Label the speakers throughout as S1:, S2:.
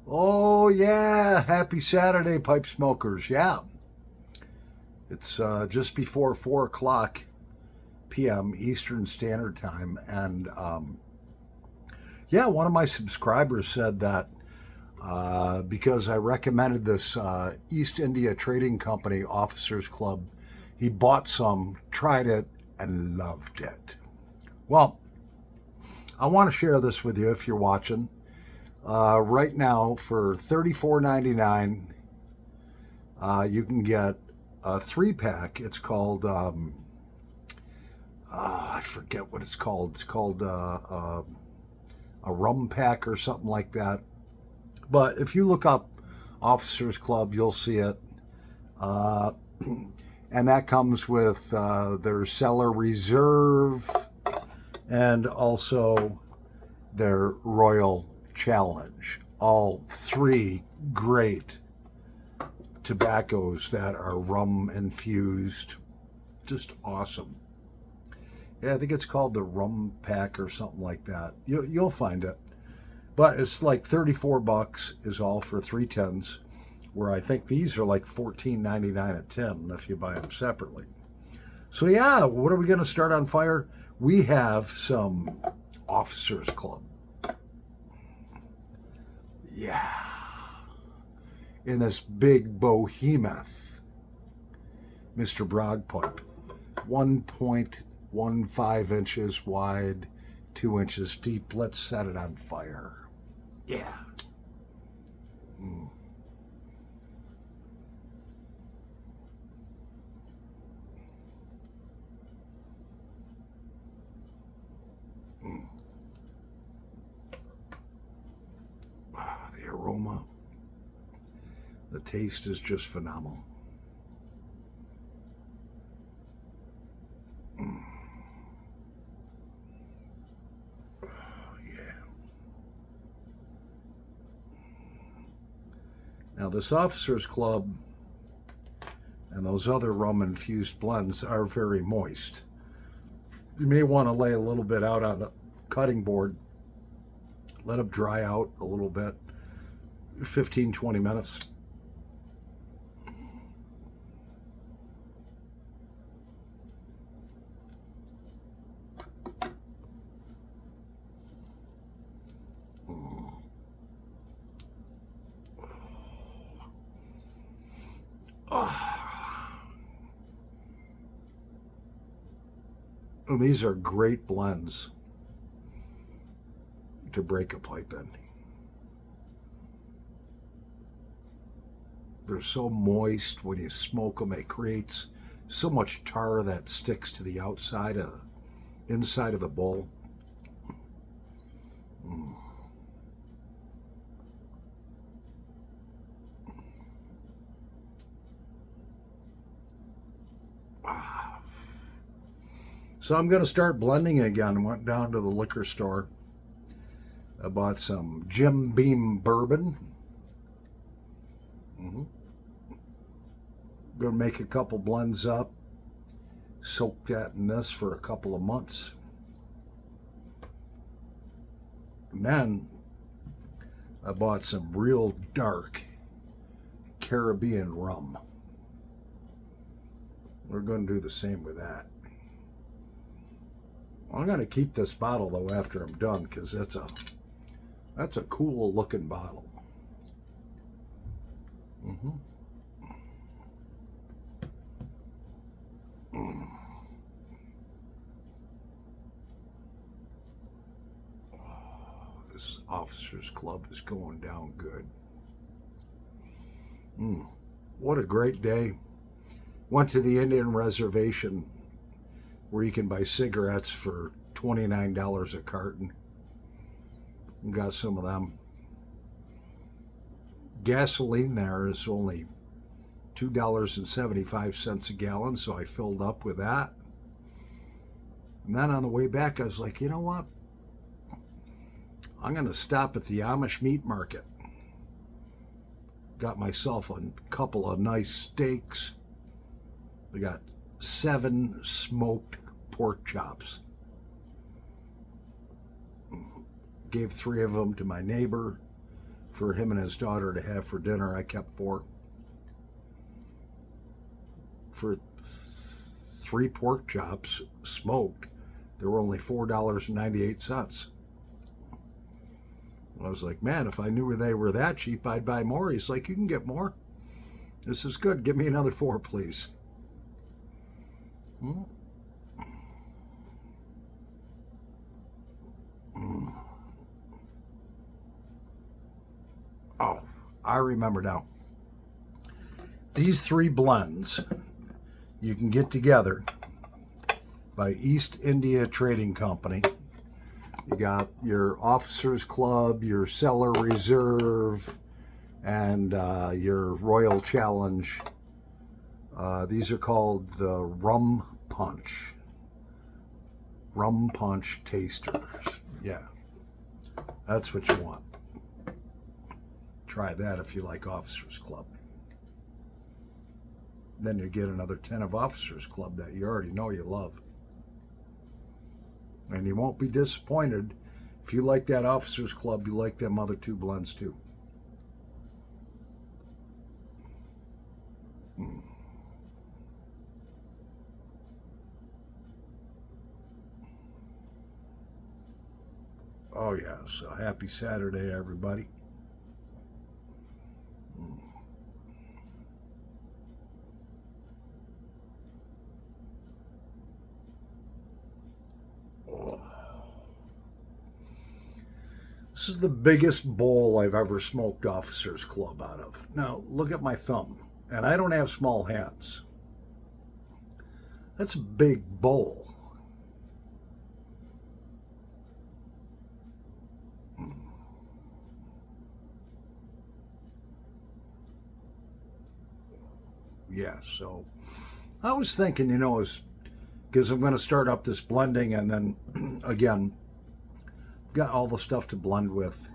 S1: Oh, yeah. Happy Saturday, pipe smokers. Yeah. It's just before 4 o'clock p.m. Eastern Standard Time. And yeah, one of my subscribers said that because I recommended this East India Trading Company Officers Club, he bought some, tried it, and loved it. Well, I want to share this with you if you're watching. Right now, for $34.99, you can get a 3 pack. It's called, I forget what it's called. It's called a rum pack or something like that. But if you look up Officers Club, you'll see it. Uh, and that comes with their Cellar Reserve and also their Royal Challenge. All three great tobaccos that are rum infused. Just awesome. Yeah, I think it's called the Rum Pack or something like that. You'll find it. But it's like 34 bucks is all for 310s, where I think these are like $14.99 a tin if you buy them separately. So yeah, what are we going to start on fire? We have some Officers Club. Yeah. In this big behemoth, Mr. Bragg pipe. 1.15 inches wide, 2 inches deep. Let's set it on fire. Yeah. Mm. Mm. The aroma, the taste is just phenomenal. Mm. Yeah. Now, this Officers Club and those other rum infused blends are very moist. You may want to lay a little bit out on the cutting board, let them dry out a little bit, 15-20 minutes. And these are great blends to break a pipe in. They're so moist when you smoke them. It creates so much tar that sticks to the inside of the bowl. Mm. Ah. So I'm going to start blending again. Went down to the liquor store. I bought some Jim Beam bourbon. Mm-hmm. Going to make a couple blends up. Soak that in this for a couple of months. And then I bought some real dark Caribbean rum. We're going to do the same with that. I'm going to keep this bottle though after I'm done because that's a cool looking bottle. Mm-hmm. Mm. This Officers Club is going down good. Mm. What a great day. Went to the Indian reservation where you can buy cigarettes for $29 a carton. And got some of them. Gasoline there is only $2.75 a gallon, so I filled up with that. And then on the way back, I was like, you know what? I'm going to stop at the Amish meat market. Got myself a couple of nice steaks. We got 7 smoked pork chops. Gave 3 of them to my neighbor. for him and his daughter to have for dinner. I kept 4 for 3 pork chops smoked. They were only $4.98. I was like, man, if I knew they were that cheap, I'd buy more. He's like, you can get more. This is good. Give me another 4, please. Mm. Mm. Oh, I remember now. These 3 blends you can get together by East India Trading Company. You got your Officers Club, your Cellar Reserve, and your Royal Challenge. These are called the Rum Punch. Rum Punch Tasters. Yeah, that's what you want. Try that if you like Officers Club. Then you get another 10 of Officers Club that you already know you love. And you won't be disappointed. If you like that Officers Club, you like them other 2 blends too. Mm. Oh yeah, so happy Saturday, everybody. Mm. Oh. This is the biggest bowl I've ever smoked Officers Club out of. Now, look at my thumb. And I don't have small hands. That's a big bowl. Yeah, so I was thinking, because I'm going to start up this blending and then, again, got all the stuff to blend with.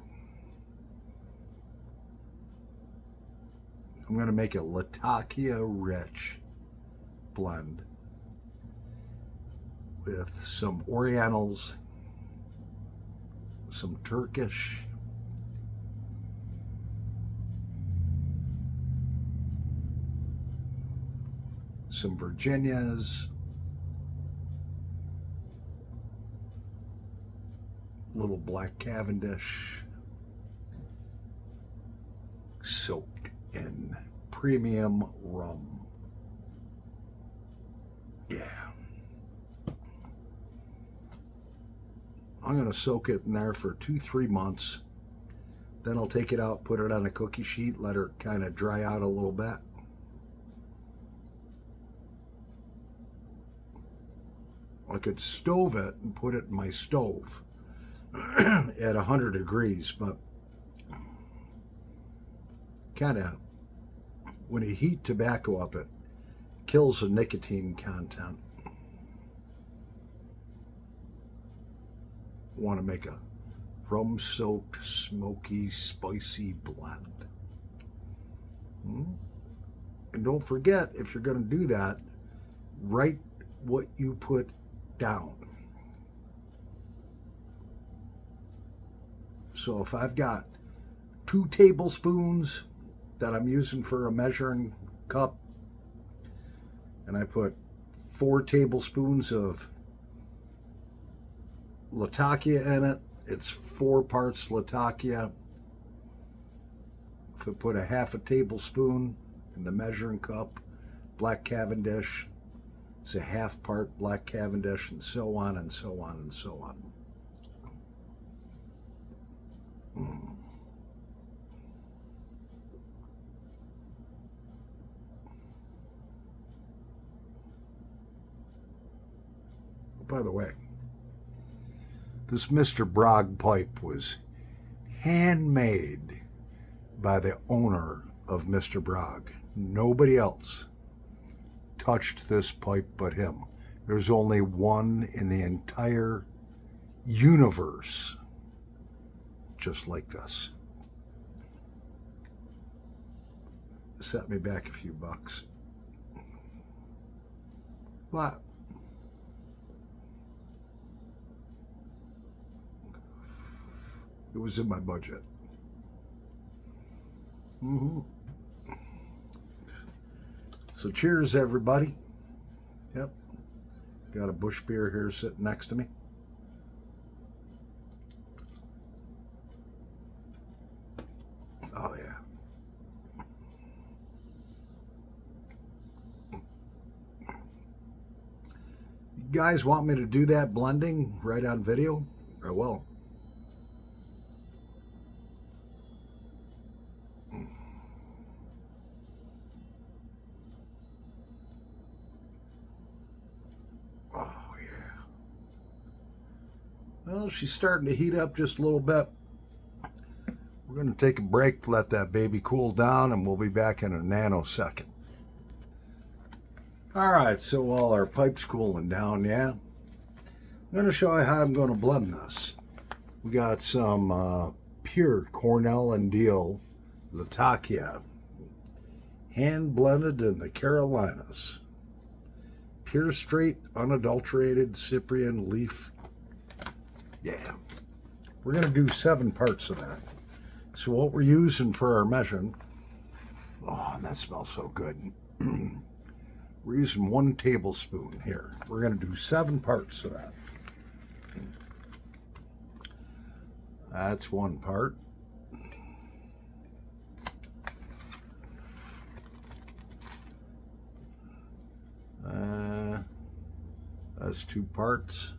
S1: I'm going to make a Latakia Rich blend with some Orientals, some Turkish, some Virginias, little black Cavendish, soaked in premium rum. Yeah. I'm going to soak it in there for 2-3 months. Then I'll take it out, put it on a cookie sheet, let her kind of dry out a little bit. I could stove it and put it in my stove at 100 degrees, but kind of, when you heat tobacco up, it kills the nicotine content. Want to make a rum-soaked, smoky, spicy blend. And don't forget, if you're going to do that, write what you put down. So if I've got 2 tablespoons that I'm using for a measuring cup, and I put 4 tablespoons of Latakia in it, it's 4 parts Latakia. If I put a half a tablespoon in the measuring cup, black Cavendish, it's a half part black Cavendish, and so on and so on and so on. By the way, this Mr. Bragg pipe was handmade by the owner of Mr. Bragg. Nobody else touched this pipe but him. There's only one in the entire universe just like this. Set me back a few bucks. But it was in my budget. Mm-hmm. So cheers, everybody. Yep. Got a Busch beer here sitting next to me. Oh, yeah. You guys want me to do that blending right on video? I will. Oh, yeah. Well, she's starting to heat up just a little bit. We're going to take a break to let that baby cool down, and we'll be back in a nanosecond. All right, so while our pipe's cooling down, yeah, I'm going to show you how I'm going to blend this. We got some pure Cornell and Deal Latakia, hand blended in the Carolinas. Pure, straight, unadulterated Cyprian leaf. Yeah. We're going to do 7 parts of that. So what we're using for our measuring, oh, and that smells so good. We're using 1 tablespoon here. We're going to do 7 parts of that. That's 1 part. That's 2 parts.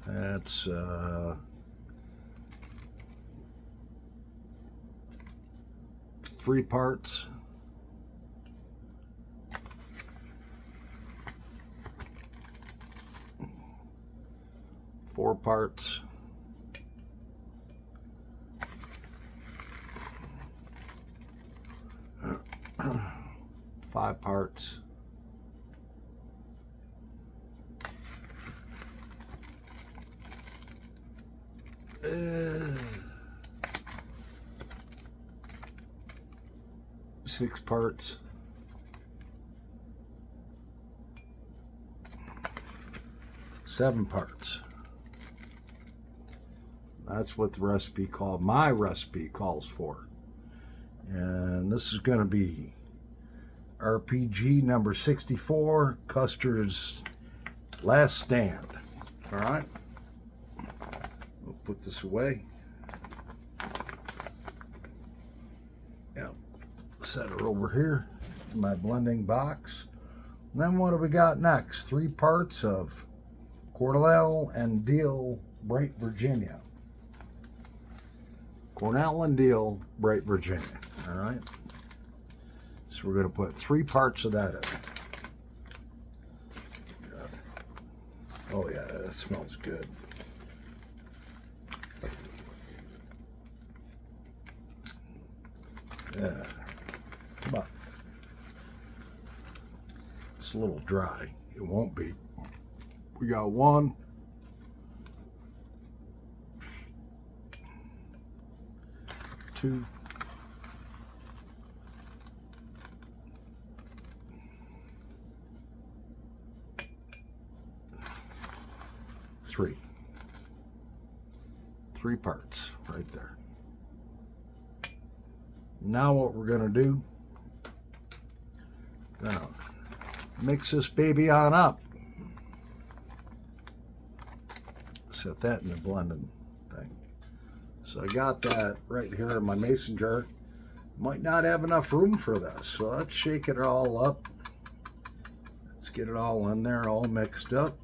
S1: That's 3 parts. Four parts. 5 parts. 6 parts. 7 parts. That's what the recipe my recipe calls for. And this is going to be RPG number 64, Custer's Last Stand. All right. We'll put this away. Yeah. Set her over here in my blending box. And then what do we got next? 3 parts of Cornell and Deal Bright Virginia. Cornell and Deal Bright Virginia. All right. So we're going to put 3 parts of that in. Oh yeah, that smells good. Yeah. Come on. It's a little dry. It won't be. We got 1, 2, 3. 3 parts right there. Now what we're going to do, now mix this baby on up. Set that in the blending thing. So I got that right here in my mason jar. Might not have enough room for this, so let's shake it all up. Let's get it all in there, all mixed up.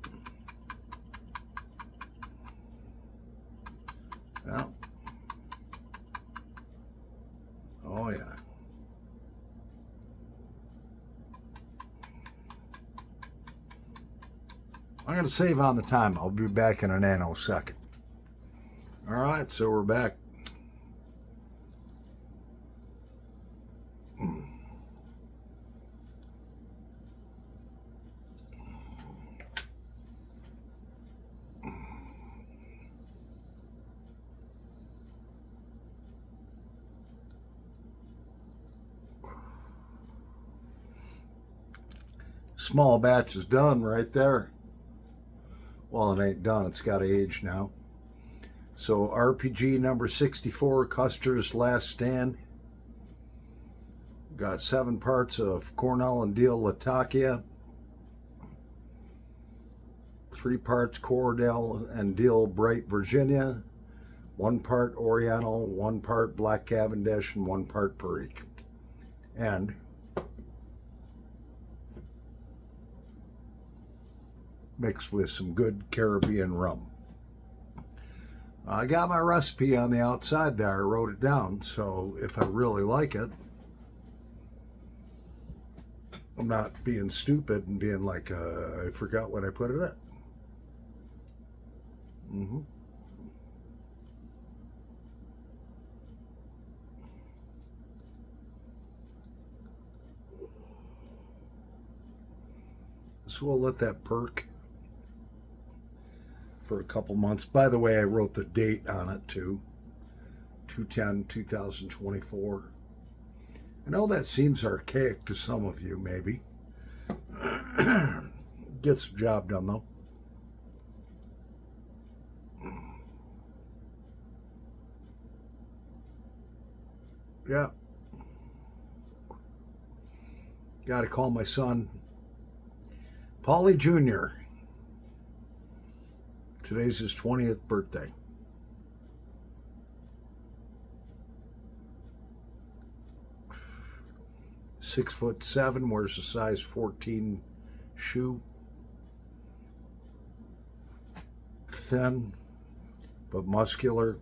S1: Yeah. Oh yeah. I'm going to save on the time. I'll be back in a nanosecond. All right, so we're back. Small batch is done right there. Well, it ain't done. It's got to age now. So RPG number 64, Custer's Last Stand. Got 7 parts of Cornell and Deal Latakia. 3 parts Cornell and Deal Bright Virginia. 1 part Oriental, 1 part Black Cavendish, and 1 part Perique. And mixed with some good Caribbean rum. I got my recipe on the outside there. I wrote it down, so if I really like it, I'm not being stupid and being like, I forgot what I put it in. So we'll let that perk for a couple months. By the way, I wrote the date on it too. 2/10/2024. I know that seems archaic to some of you, maybe. Gets the job done, though. Yeah. Got to call my son, Paulie Jr. Today's his 20th birthday. Six foot 7, wears a size 14 shoe. Thin, but muscular.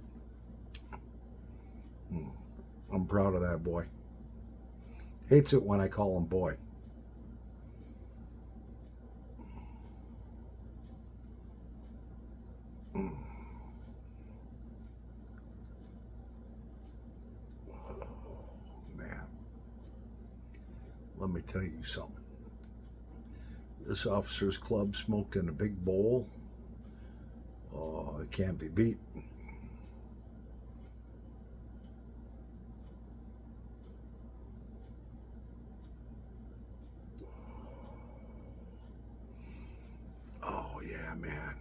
S1: I'm proud of that boy. Hates it when I call him boy. Let me tell you something. This officers club smoked in a big bowl. Oh, it can't be beat. Oh yeah, man.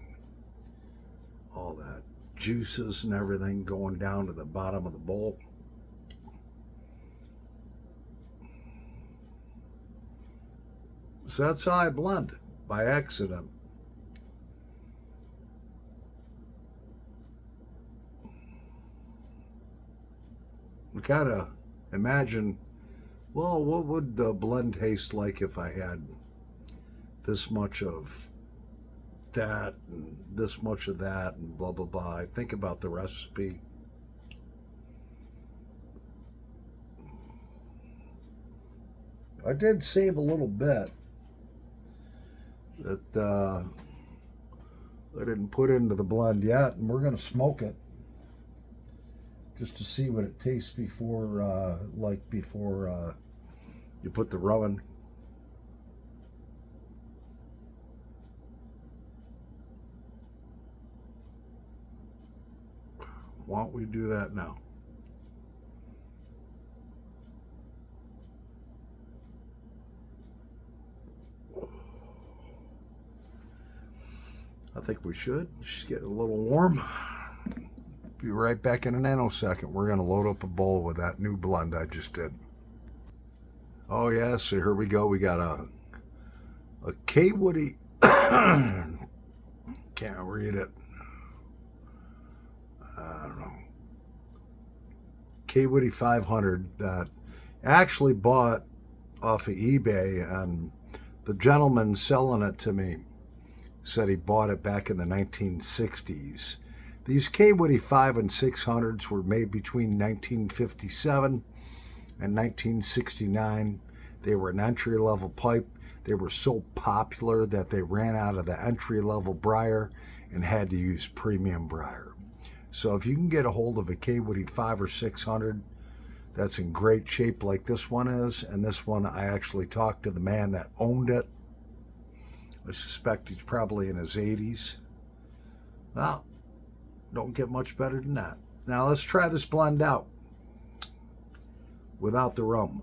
S1: All that juices and everything going down to the bottom of the bowl. So that's how I blend, by accident. We gotta imagine, well, what would the blend taste like if I had this much of that and this much of that and blah, blah, blah. I think about the recipe. I did save a little bit that I didn't put into the blend yet, and we're going to smoke it just to see what it tastes before, you put the rum in. Why don't we do that now? I think we should. Just get a little warm. Be right back in a nanosecond. We're going to load up a bowl with that new blend I just did. Oh yeah, so here we go. We got a K Woody. Can't read it. I don't know. K Woody 500 that I actually bought off of eBay, and the gentleman selling it to me said he bought it back in the 1960s. These K Woody 5 and 600s were made between 1957 and 1969. They were an entry-level pipe. They were so popular that they ran out of the entry-level briar and had to use premium briar. So if you can get a hold of a K Woody 5 or 600 that's in great shape like this one is, and this one I actually talked to the man that owned it. I suspect he's probably in his 80s. Well, don't get much better than that. Now let's try this blend out without the rum.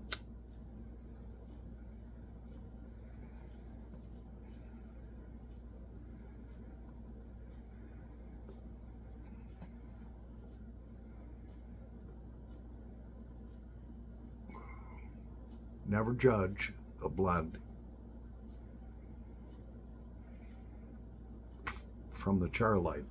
S1: never judge a blend from the Charlight.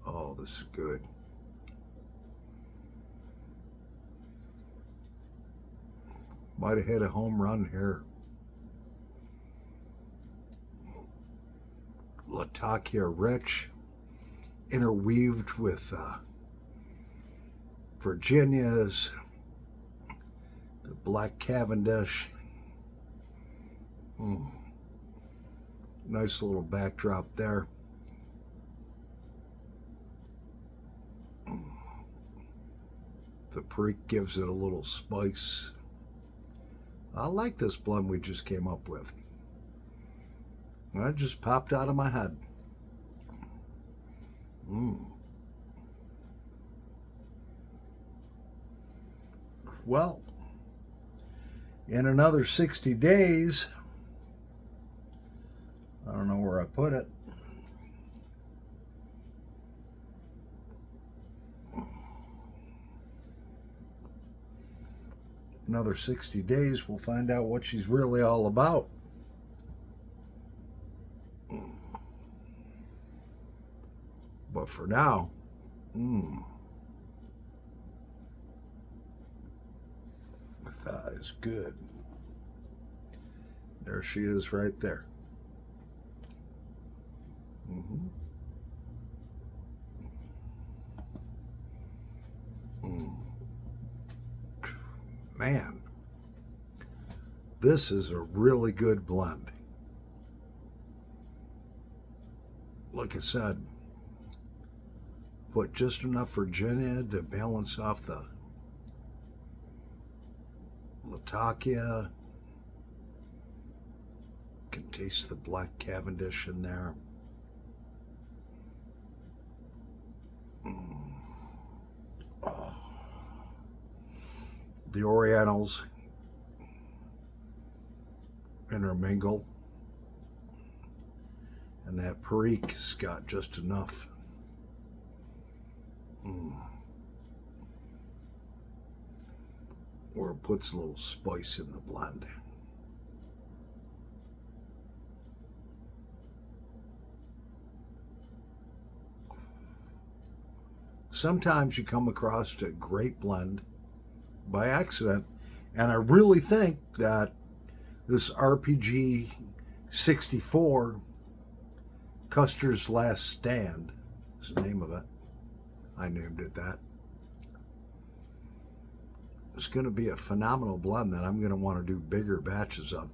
S1: Oh, this is good. Might have hit a home run here. Latakia rich, interweaved with Virginia's, the Black Cavendish. Nice little backdrop there. The Perique gives it a little spice. I like this blend we just came up with. That just popped out of my head. Well, in another 60 days, I don't know where I put it. Another 60 days, we'll find out what she's really all about. But for now, that is good. There she is right there. Man, this is a really good blend. Like I said, put just enough Virginia to balance off the Latakia. Can taste the Black Cavendish in there. Oh. The Orientals intermingle, and that Perique's got just enough where it puts a little spice in the blend. Sometimes you come across a great blend by accident, and I really think that this RPG 64, Custer's Last Stand, is the name of it. I named it that. It's going to be a phenomenal blend that I'm going to want to do bigger batches of.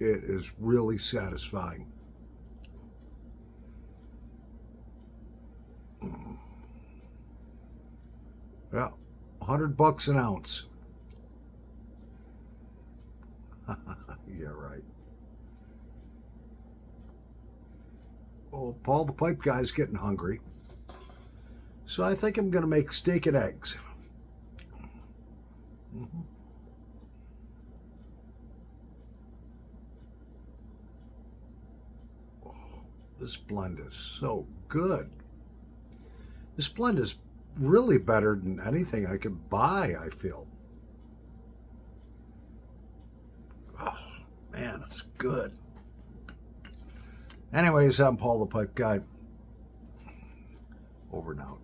S1: It is really satisfying. Yeah, $100 an ounce. Yeah, right. Well, Paul the Pipe Guy's getting hungry, so I think I'm going to make steak and eggs. Oh, this blend is so good. This blend is really better than anything I could buy, I feel. Oh, man, it's good. Anyways, I'm Paul the Pipe Guy. Over and out.